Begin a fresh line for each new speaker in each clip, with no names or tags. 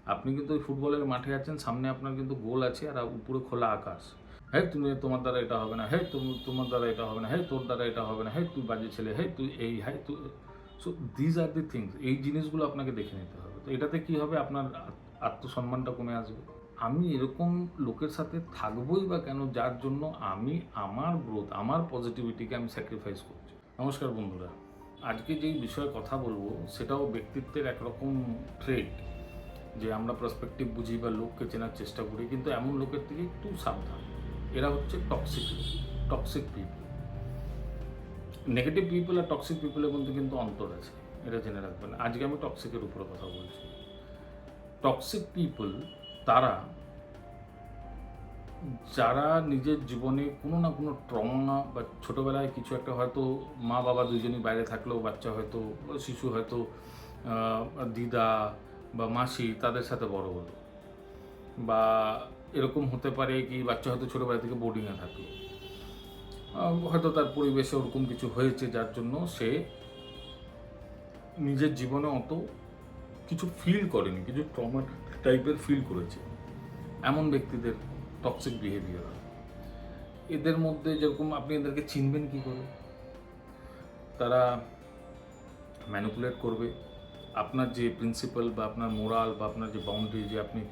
আপনি কিন্তু ওই ফুটবলের মাঠে আছেন, সামনে আপনার কিন্তু গোল আছে আর উপরে খোলা আকাশ। হ্যাঁ, তুমি তোমার দ্বারা এটা হবে না, হ্যাঁ তুমি তোমার দ্বারা এটা হবে না, হ্যাঁ তোর দ্বারা এটা হবে না, হ্যাঁ তুই বাজে ছেলে, হ্যাঁ তুই এই, হ্যাঁ তুই। So these are the things, এই জিনিসগুলো আপনাকে দেখে নিতে হবে। তো এটাতে কি হবে, আপনার আত্মসম্মানটা কমে আসবে। আমি এরকম লোকের সাথে থাকবোই বা কেন, যার জন্য আমি আমার গ্রোথ, আমার পজিটিভিটিকে আমি স্যাক্রিফাইস করছি। নমস্কার বন্ধুরা, আজকে যেই বিষয়ে কথা বলবো সেটাও ব্যক্তিত্বের একরকম ট্রেড, যে আমরা পার্সপেক্টিভ বুঝি বা লোককে চেনার চেষ্টা করি, কিন্তু এমন লোকের থেকে একটু সাবধান। এরা হচ্ছে টক্সিক লোক, টক্সিক পিপল। নেগেটিভ পিপল আর টক্সিক পিপলের মধ্যে কিন্তু অন্তর আছে, এটা জেনে রাখবেন। আজকে আমি টক্সিকের উপরে কথা বলছি। টক্সিক পিপল তারা যারা নিজের জীবনে কোনো না কোনো ট্রমা বা ছোটোবেলায় কিছু একটা, হয়তো মা বাবা দুজনই বাইরে থাকলেও বাচ্চা হয়তো, শিশু হয়তো দিদা বা মাসি তাদের সাথে বড় হলো, বা এরকম হতে পারে কি বাচ্চা হয়তো ছোটোবেলা থেকে বোর্ডিংয়ে থাকলো, হয়তো তার পরিবেশে ওরকম কিছু হয়েছে যার জন্য সে নিজের জীবনে অত কিছু ফিল করেনি, কিছু ট্রমা টাইপের ফিল করেছে। এমন ব্যক্তিদের টক্সিক বিহেভিয়ার হয়। এদের মধ্যে যেরকম আপনি এদেরকে চিনবেন কী করে, তারা ম্যানিপুলেট করবে আপনার যে প্রিন্সিপাল বা আপনার মোরাল বা আপনার যে বাউন্ডারি, যে আপনি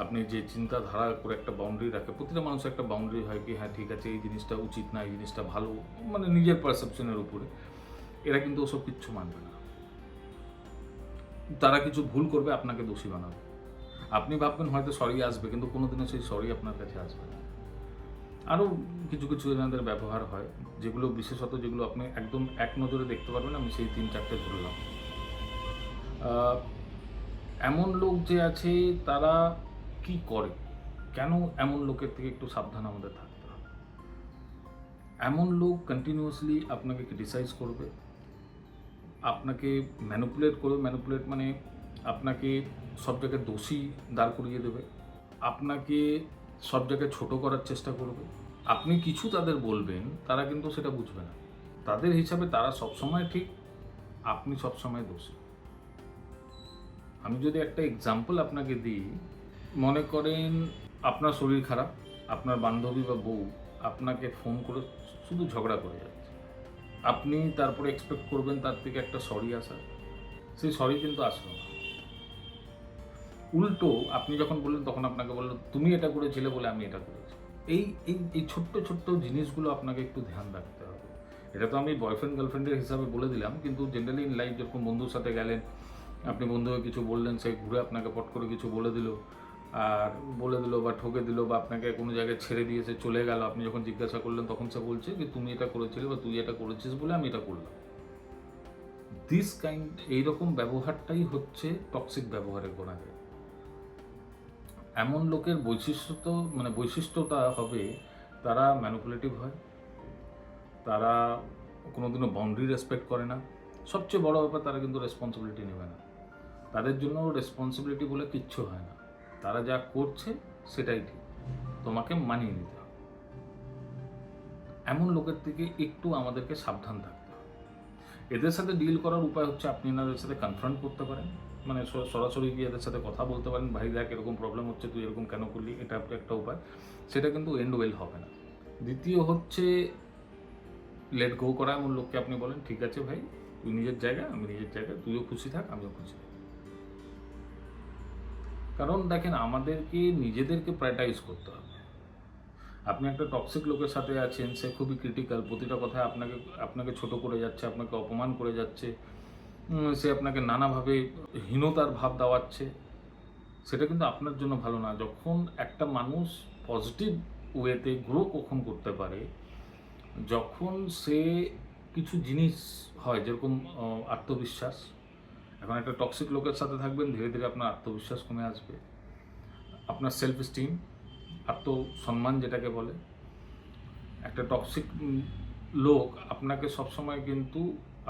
আপনি যে চিন্তাধারা করে একটা বাউন্ডারি রাখে। প্রতিটা মানুষের একটা বাউন্ডারি হয় কি, হ্যাঁ ঠিক আছে এই জিনিসটা উচিত না, এই জিনিসটা ভালো, মানে নিজের পারসেপশনের উপরে। এরা কিন্তু ওসব কিচ্ছু মানবে না। তারা কিছু ভুল করবে, আপনাকে দোষী বানাবে। আপনি ভাববেন হয়তো সরি আসবে, কিন্তু কোনোদিনও সেই সরি আপনার কাছে আসবে না। আরও কিছু কিছু এনাদের ব্যবহার হয়, যেগুলো বিশেষত যেগুলো আপনি একদম এক নজরে দেখতে পারবেন। আমি সেই 3-4টে ধরলাম। এমন লোক যে আছে তারা কি করে, কেন এমন লোকের থেকে একটু সাবধান আমাদের থাকতে হবে। এমন লোক কন্টিনিউয়াসলি আপনাকে ক্রিটিসাইজ করবে, আপনাকে ম্যানিপুলেট করবে। ম্যানিপুলেট মানে আপনাকে সব জায়গায় দোষী দাঁড় করিয়ে দেবে, আপনাকে সব জায়গায় ছোট করার চেষ্টা করবে। আপনি কিছু তাদের বলবেন, তারা কিন্তু সেটা বুঝবে না। তাদের হিসাবে তারা সবসময় ঠিক, আপনি সবসময় দোষী। আমি যদি একটা এক্সাম্পল আপনাকে দিই, মনে করেন আপনার শরীর খারাপ, আপনার বান্ধবী বা বউ আপনাকে ফোন করে শুধু ঝগড়া করে যাচ্ছে। আপনি তারপরে এক্সপেক্ট করবেন তার থেকে একটা সরি আসার, সেই সরি কিন্তু আসলো না। উল্টো আপনি যখন বললেন তখন আপনাকে বললো তুমি এটা করেছিলে বলে আমি এটা করেছি। এই এই এই ছোট্ট ছোট্ট জিনিসগুলো আপনাকে একটু ধ্যান রাখতে হবে। এটা তো আমি বয়ফ্রেন্ড গার্লফ্রেন্ডের হিসাবে বলে দিলাম, কিন্তু জেনারেলি ইন লাইফ যেরকম বন্ধুর সাথে গেলেন, আপনি বন্ধুকে কিছু বললেন, সে ঘুরে আপনাকে পট করে কিছু বলে দিল, আর বলে দিল বা ঠকে দিল, বা আপনাকে কোনো জায়গায় ছেড়ে দিয়ে সে চলে গেল। আপনি যখন জিজ্ঞাসা করলেন তখন সে বলছে যে তুমি এটা করেছিলে বা তুই এটা করেছিস বলে আমি এটা করলাম। দিস কাইন্ড, এইরকম ব্যবহারটাই হচ্ছে টক্সিক ব্যবহারের গোড়া যায়। এমন লোকের বৈশিষ্ট্যটা হবে, তারা ম্যানিপুলেটিভ হয়, তারা কোনোদিনও বাউন্ডারি রেসপেক্ট করে না। সবচেয়ে বড় ব্যাপার, তারা কিন্তু রেসপন্সিবিলিটি নেবে না। তাদের জন্য রেসপন্সিবিলিটি বলে কিচ্ছু হয় না। তারা যা করছে সেটাই ঠিক, তোমাকে মানিয়ে নিতে হবে। এমন লোকের থেকে একটু আমাদেরকে সাবধান থাকতে হবে। এদের সাথে ডিল করার উপায় হচ্ছে, আপনি এনাদের সাথে কনফ্রন্ট করতে পারেন, মানে সরাসরি গিয়ে এদের সাথে কথা বলতে পারেন, ভাই দেখ এরকম প্রবলেম হচ্ছে, তুই এরকম কেন করলি, এটা একটা উপায়। সেটা কিন্তু এন্ড ওয়েল হবে না। দ্বিতীয় হচ্ছে লেট গো করা। এমন লোককে আপনি বলেন ঠিক আছে ভাই, তুই নিজের জায়গায়, আমি নিজের জায়গায়, তুইও খুশি থাক, আমিও খুশি থাক। কারণ দেখেন, আমাদেরকে নিজেদেরকে প্রায়োরিটাইজ করতে হবে। আপনি একটা টক্সিক লোকের সাথে আছেন, সে খুবই ক্রিটিক্যাল, প্রতিটা কথায় আপনাকে আপনাকে ছোট করে যাচ্ছে, আপনাকে অপমান করে যাচ্ছে, সে আপনাকে নানাভাবে হীনতার ভাব দেওয়াচ্ছে। সেটা কিন্তু আপনার জন্য ভালো না। যখন একটা মানুষ পজিটিভ ওয়েতে গ্রো কখন করতে পারে, যখন সে কিছু জিনিস হয়, যেরকম আত্মবিশ্বাস। এখন একটা টক্সিক লোকের সাথে থাকবেন, ধীরে ধীরে আপনার আত্মবিশ্বাস কমে আসবে, আপনার সেলফ স্টিম, আত্মসম্মান যেটাকে বলে। একটা টক্সিক লোক আপনাকে সবসময় কিন্তু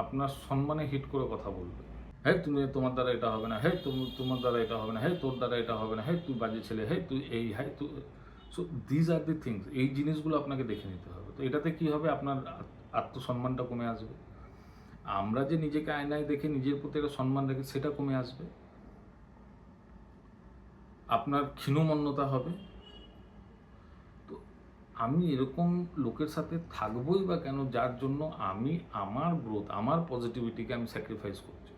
আপনার সম্মানে হিট করে কথা বলবে। হ্যাঁ তুমি তোমার দ্বারা এটা হবে না, হ্যাঁ তুমি তোমার দ্বারা এটা হবে না, হ্যাঁ তোর দ্বারা এটা হবে না, হ্যাঁ তুই বাজে ছেলে, হ্যাঁ তুই এই, হ্যাঁ তুই। So these are the things, এই জিনিসগুলো আপনাকে দেখে নিতে হবে। তো এটাতে কী হবে, আপনার আত্মসম্মানটা কমে আসবে। আমরা যে নিজেকে আয়নায় দেখে নিজের প্রতি একটা সম্মান রেখে, সেটা কমে আসবে। আপনার ক্ষীণমন্যতা হবে। তো আমি এরকম লোকের সাথে থাকবোই বা কেন, যার জন্য আমি আমার গ্রোথ, আমার পজিটিভিটিকে আমি স্যাক্রিফাইস করছি।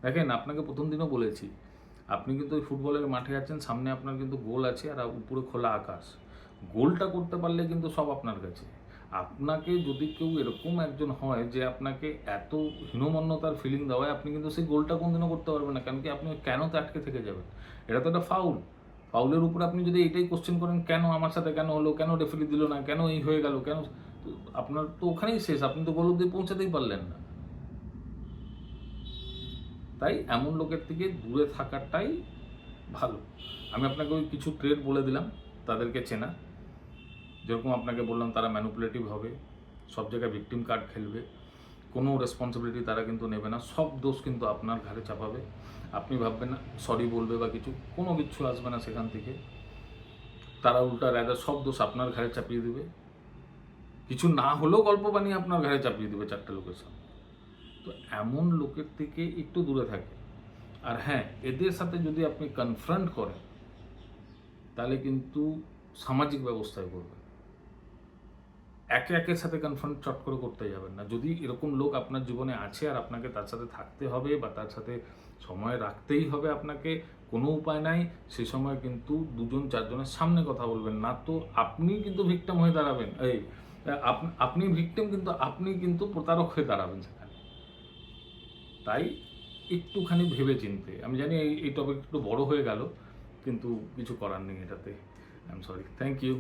দেখেন, আপনাকে প্রথম দিনও বলেছি, আপনি কিন্তু ওই ফুটবলের মাঠে আছেন, সামনে আপনার কিন্তু গোল আছে আর উপরে খোলা আকাশ। গোলটা করতে পারলে কিন্তু সব আপনার কাছে। আপনাকে যদি কেউ এরকম একজন হয় যে আপনাকে এত হীনমন্যতার ফিলিং দেওয়ায়, আপনি কিন্তু সেই গোলটা কোনোদিনও করতে পারবেন না। কারণ কি, আপনি কেনতে আটকে থেকে যাবেন? এটা তো একটা ফাউল। ফাউলের উপরে আপনি যদি এটাই কোশ্চেন করেন, কেন আমার সাথে কেন হলো, কেন রেফারি দিল না, কেন এই হয়ে গেল, কেন, তো আপনার তো ওখানেই শেষ। আপনি তো গোল অব্দি পৌঁছাতেই পারলেন না। তাই এমন লোকের থেকে দূরে থাকাটাই ভালো। আমি আপনাকে ওই কিছু ট্রেড বলে দিলাম, তাদেরকে চেনা। যেরকম আপনাকে বললাম, তারা ম্যানুপুলেটিভ হবে, সব জায়গায় ভিকটিম কার্ড খেলবে, কোনো রেসপন্সিবিলিটি তারা কিন্তু নেবে না, সব দোষ কিন্তু আপনার ঘাড়ে চাপাবে। আপনি ভাববেন না সরি বলবে বা কিছু, কোনো কিচ্ছু আসবে না সেখান থেকে। তারা উল্টা রায়দা সব দোষ আপনার ঘাড়ে চাপিয়ে দেবে, কিছু না হলেও গল্প বানিয়ে আপনার ঘাড়ে চাপিয়ে দেবে 4টে লোকের সামনে। তো এমন লোকের থেকে একটু দূরে থাকে। আর হ্যাঁ, এদের সাথে যদি আপনি কনফ্রন্ট করেন, তাহলে কিন্তু সামাজিক ব্যবস্থায় করবেন। একে একের সাথে কনফ্রন্ট চট করে করতে যাবেন না। যদি এরকম লোক আপনার জীবনে আছে আর আপনাকে তার সাথে থাকতে হবে বা তার সাথে সময় রাখতেই হবে আপনাকে, কোনো উপায় নাই, সে সময় কিন্তু 2-4 জনের সামনে কথা বলবেন না, তো আপনি কিন্তু ভিকটিম হয়ে দাঁড়াবেন। আপনি ভিকটিম, কিন্তু আপনি কিন্তু প্রতারক হয়ে দাঁড়াবেন সেখানে। তাই একটুখানি ভেবে চিনতে, আমি জানি এই টপিক একটু বড় হয়ে গেল, কিন্তু কিছু করার নেই এটাতে। I am sorry. Thank you.